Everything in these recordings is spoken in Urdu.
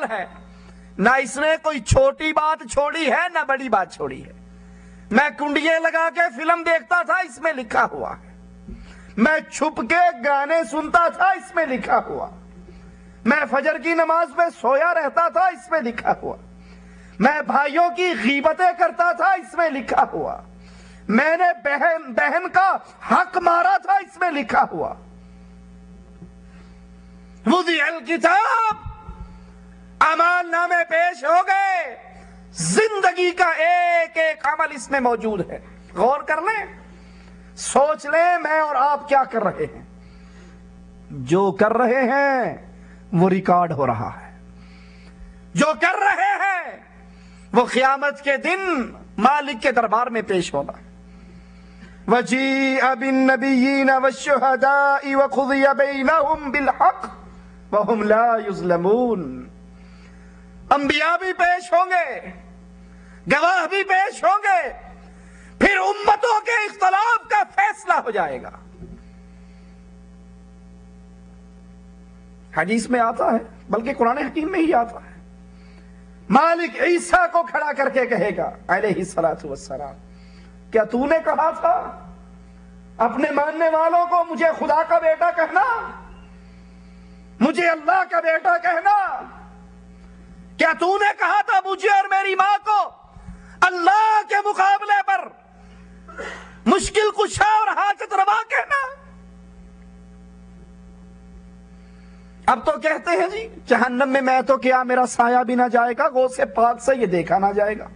کمال ہے، نہ اس نے کوئی چھوٹی بات چھوڑی ہے نہ بڑی بات چھوڑی ہے۔ میں کنڈیاں لگا کے فلم دیکھتا تھا، اس میں لکھا ہوا ہے۔ میں چھپ کے گانے سنتا تھا، اس میں لکھا ہوا۔ میں فجر کی نماز میں سویا رہتا تھا، اس میں لکھا ہوا۔ میں بھائیوں کی غیبتیں کرتا تھا، اس میں لکھا ہوا۔ میں نے بہن کا حق مارا تھا، اس میں لکھا ہوا۔ وضع الکتاب، اعمال نامے پیش ہو گئے، زندگی کا ایک ایک عمل اس میں موجود ہے۔ غور کر لیں، سوچ لیں میں اور آپ کیا کر رہے ہیں۔ جو کر رہے ہیں وہ ریکارڈ ہو رہا ہے، جو کر رہے ہیں وہ قیامت کے دن مالک کے دربار میں پیش ہوگا۔ وَجِيءَ بِالنَّبِيِّينَ وَالشُّهَدَاءِ وَقُضِيَ بَيْنَهُمْ بِالْحَقِّ وَهُمْ لَا يُظْلَمُونَ۔ انبیاء بھی پیش ہوں گے، گواہ بھی پیش ہوں گے، پھر امتوں کے اختلاف کا فیصلہ ہو جائے گا۔ حدیث میں آتا ہے، بلکہ قرآن حکیم میں ہی آتا ہے، مالک عیسیٰ کو کھڑا کر کے کہے گا علیہ الصلوۃ والسلام، کیا تو نے کہا تھا اپنے ماننے والوں کو مجھے خدا کا بیٹا کہنا، مجھے اللہ کا بیٹا کہنا؟ کیا تو نے کہا تھا مجھے اور میری ماں کو اللہ کے مقابلے پر مشکل کشا اور حاجت روا کہنا؟ اب تو کہتے ہیں جی جہنم میں تو کیا میرا سایہ بھی نہ جائے گا، غوث پاک سے یہ دیکھا نہ جائے گا،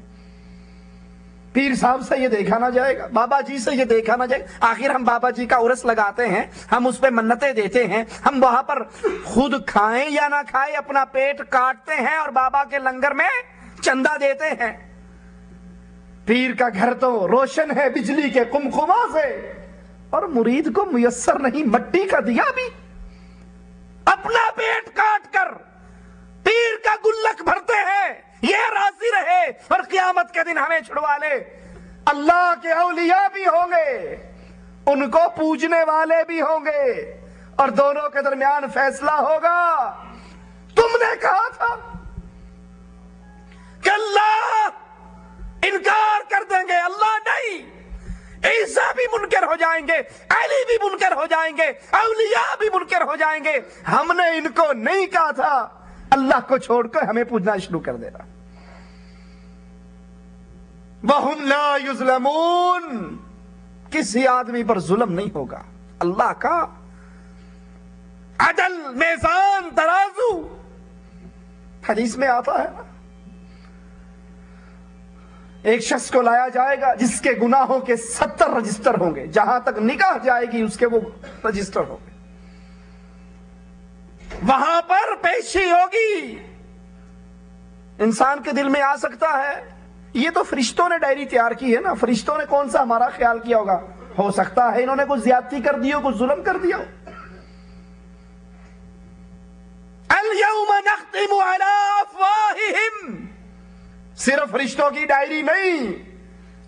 پیر صاحب سے یہ دیکھا نہ جائے گا، بابا جی سے یہ دیکھا نہ جائے گا۔ آخر ہم بابا جی کا عرس لگاتے ہیں، ہم اس پہ منتیں دیتے ہیں، ہم وہاں پر خود کھائیں یا نہ کھائیں اپنا پیٹ کاٹتے ہیں اور بابا کے لنگر میں چندہ دیتے ہیں۔ پیر کا گھر تو روشن ہے بجلی کے قمقمہ سے، اور مرید کو میسر نہیں مٹی کا دیا بھی۔ اپنا پیٹ کاٹ کر پیر کا گلک بھرتے ہیں، یہ راضی رہے اور قیامت کے دن ہمیں چھڑوا لے۔ اللہ کے اولیاء بھی ہوں گے، ان کو پوجنے والے بھی ہوں گے، اور دونوں کے درمیان فیصلہ ہوگا۔ تم نے کہا تھا کہ اللہ انکار کر دیں گے، اللہ نہیں، عیسیٰ بھی منکر ہو جائیں گے، علی بھی منکر ہو جائیں گے، اولیاء بھی منکر ہو جائیں گے۔ ہم نے ان کو نہیں کہا تھا، اللہ کو چھوڑ کر ہمیں پوجنا شروع کر دینا۔ وَهُمْ لَا يُظْلَمُونَ، کسی آدمی پر ظلم نہیں ہوگا۔ اللہ کا عدل، میزان، ترازو حدیث میں آتا ہے، ایک شخص کو لایا جائے گا جس کے گناہوں کے 70 رجسٹر ہوں گے، جہاں تک نکاح جائے گی اس کے وہ رجسٹر ہوں گے۔ وہاں پر پیشی ہوگی، انسان کے دل میں آ سکتا ہے یہ تو فرشتوں نے ڈائری تیار کی ہے نا، فرشتوں نے کون سا ہمارا خیال کیا ہوگا، ہو سکتا ہے انہوں نے کچھ زیادتی کر دی ہو، کچھ ظلم کر دیا ہو۔ اليوم نختم على افواہہم، صرف فرشتوں کی ڈائری نہیں،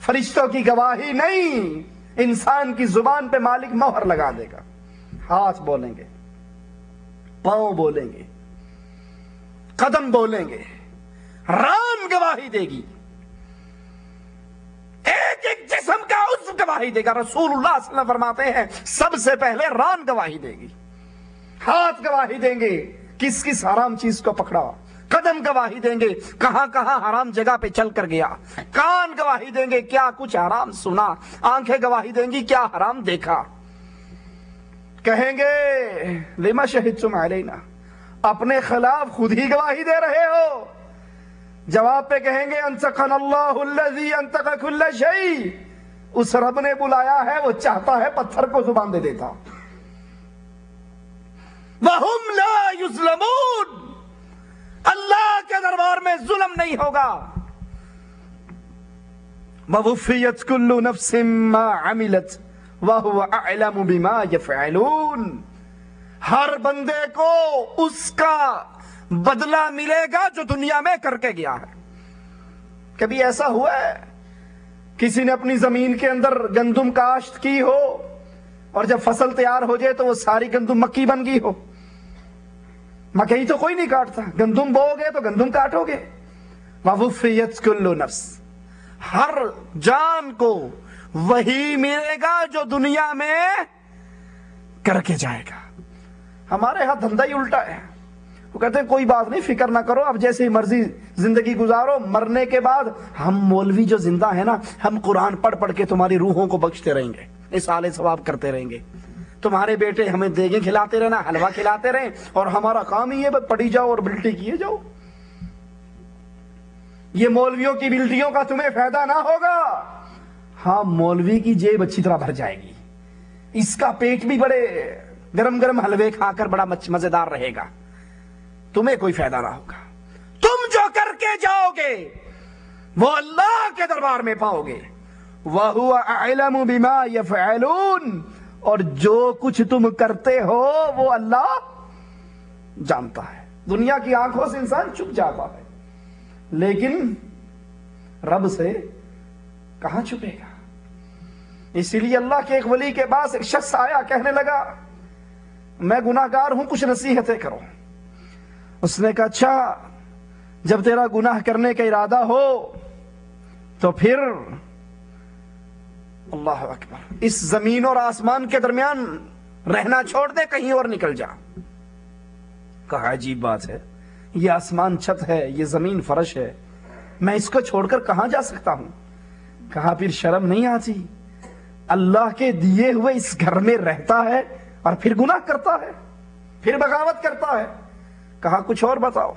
فرشتوں کی گواہی نہیں، انسان کی زبان پہ مالک مہر لگا دے گا۔ ہاتھ بولیں گے، پاؤں بولیں گے، قدم بولیں گے، ران گواہی دے گی، ایک ایک جسم کا عضو گواہی دے گا۔ رسول اللہ صلی اللہ علیہ وسلم فرماتے ہیں سب سے پہلے ران گواہی دے گی، ہاتھ گواہی دیں گے کس کس حرام چیز کو پکڑا، قدم گواہی دیں گے کہاں کہاں حرام جگہ پہ چل کر گیا، کان گواہی دیں گے کیا کچھ حرام سنا، آنکھیں گواہی دیں گی کیا حرام دیکھا۔ کہیں گے لما شہدتم علینا، اپنے خلاف خود ہی گواہی دے رہے ہو۔ جواب پہ کہیں گے انطقنا اللہ الذی انطق کل شیء، اس رب نے بلایا ہے، وہ چاہتا ہے پتھر کو زبان دے دیتا۔ وَهُمْ لَا يُظْلَمُونَ، اللہ کے دربار میں ظلم نہیں ہوگا۔ وَوُفِّيَتْ كُلُّ نَفْسٍ مَّا عَمِلَتْ وَهُوَ أَعْلَمُ بِمَا يَفْعَلُونَ، ہر بندے کو اس کا بدلہ ملے گا جو دنیا میں کر کے گیا ہے۔ کبھی ایسا ہوا ہے کسی نے اپنی زمین کے اندر گندم کاشت کی ہو اور جب فصل تیار ہو جائے تو وہ ساری گندم مکی بن گئی ہو؟ مکئی تو کوئی نہیں کاٹتا، گندم بو گے تو گندم کاٹو گے۔ وَوُفِّيَتْ كُلُّ نَفْسٍ، ہر جان کو وہی ملے گا جو دنیا میں کر کے جائے گا۔ ہمارے ہاں دھندا ہی الٹا ہے، وہ کہتے ہیں کوئی بات نہیں، فکر نہ کرو، اب جیسے مرضی زندگی گزارو، مرنے کے بعد ہم مولوی جو زندہ ہیں نا، ہم قرآن پڑھ پڑھ کے تمہاری روحوں کو بخشتے رہیں گے، اصالِ ثواب کرتے رہیں گے، تمہارے بیٹے ہمیں دیگیں کھلاتے رہنا، حلوہ کھلاتے رہیں، اور ہمارا کام ہی ہے بس پڑھی جاؤ اور بلٹی کیے جاؤ۔ یہ مولویوں کی بلٹیوں کا تمہیں فائدہ نہ ہوگا۔ ہاں، مولوی کی جیب اچھی طرح بھر جائے گی، اس کا پیٹ بھی بڑے گرم گرم حلوے کھا کر بڑا مزیدار رہے گا، تمہیں کوئی فائدہ نہ ہوگا۔ تم جو کر کے جاؤ گے وہ اللہ کے دربار میں پاؤ گے۔ وَهُوَ أَعْلَمُ بِمَا يَفْعَلُونَ، اور جو کچھ تم کرتے ہو وہ اللہ جانتا ہے۔ دنیا کی آنکھوں سے انسان چھپ جاتا ہے، لیکن رب سے کہاں چھپے گا؟ اسی لیے اللہ کے ایک ولی کے پاس ایک شخص آیا، کہنے لگا میں گناہگار ہوں، کچھ نصیحتیں کرو۔ اس نے کہا اچھا، جب تیرا گناہ کرنے کا ارادہ ہو تو پھر اللہ اکبر اس زمین اور آسمان کے درمیان رہنا چھوڑ دے، کہیں اور نکل جا۔ کہا عجیب بات ہے، یہ آسمان چھت ہے، یہ زمین فرش ہے، میں اس کو چھوڑ کر کہاں جا سکتا ہوں؟ کہا پھر شرم نہیں آتی؟ اللہ کے دیے ہوئے اس گھر میں رہتا ہے اور پھر گناہ کرتا ہے، پھر بغاوت کرتا ہے۔ کہا کچھ اور بتاؤ۔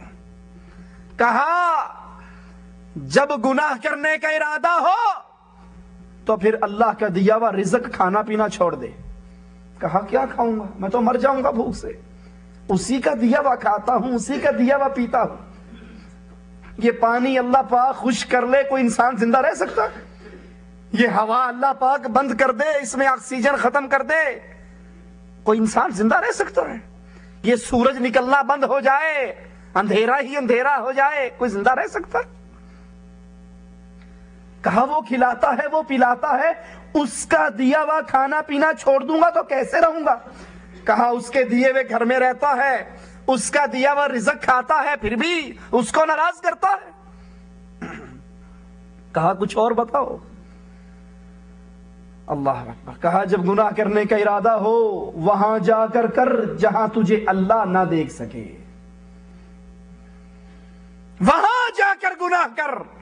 کہا جب گناہ کرنے کا ارادہ ہو تو پھر اللہ کا دیا ہوا رزق کھانا پینا چھوڑ دے۔ کہا کیا کھاؤں گا، میں تو مر جاؤں گا بھوک سے، اسی کا دیا ہوا کھاتا ہوں، اسی کا دیا ہوا پیتا ہوں۔ یہ پانی اللہ پاک خشک کر لے، کوئی انسان زندہ رہ سکتا؟ یہ ہوا اللہ پاک بند کر دے، اس میں آکسیجن ختم کر دے، کوئی انسان زندہ رہ سکتا ہے؟ یہ سورج نکلنا بند ہو جائے، اندھیرا ہی اندھیرا ہو جائے، کوئی زندہ رہ سکتا؟ کہا وہ کھلاتا ہے، وہ پلاتا ہے، اس کا دیا ہوا کھانا پینا چھوڑ دوں گا تو کیسے رہوں گا؟ کہا اس کے دیے ہوئے گھر میں رہتا ہے، اس کا دیا ہوا رزق کھاتا ہے، پھر بھی اس کو ناراض کرتا ہے۔ کہا کچھ اور بتاؤ۔ اللہ اکبر۔ کہا جب گناہ کرنے کا ارادہ ہو وہاں جا کر کر جہاں تجھے اللہ نہ دیکھ سکے، وہاں جا کر گناہ کر۔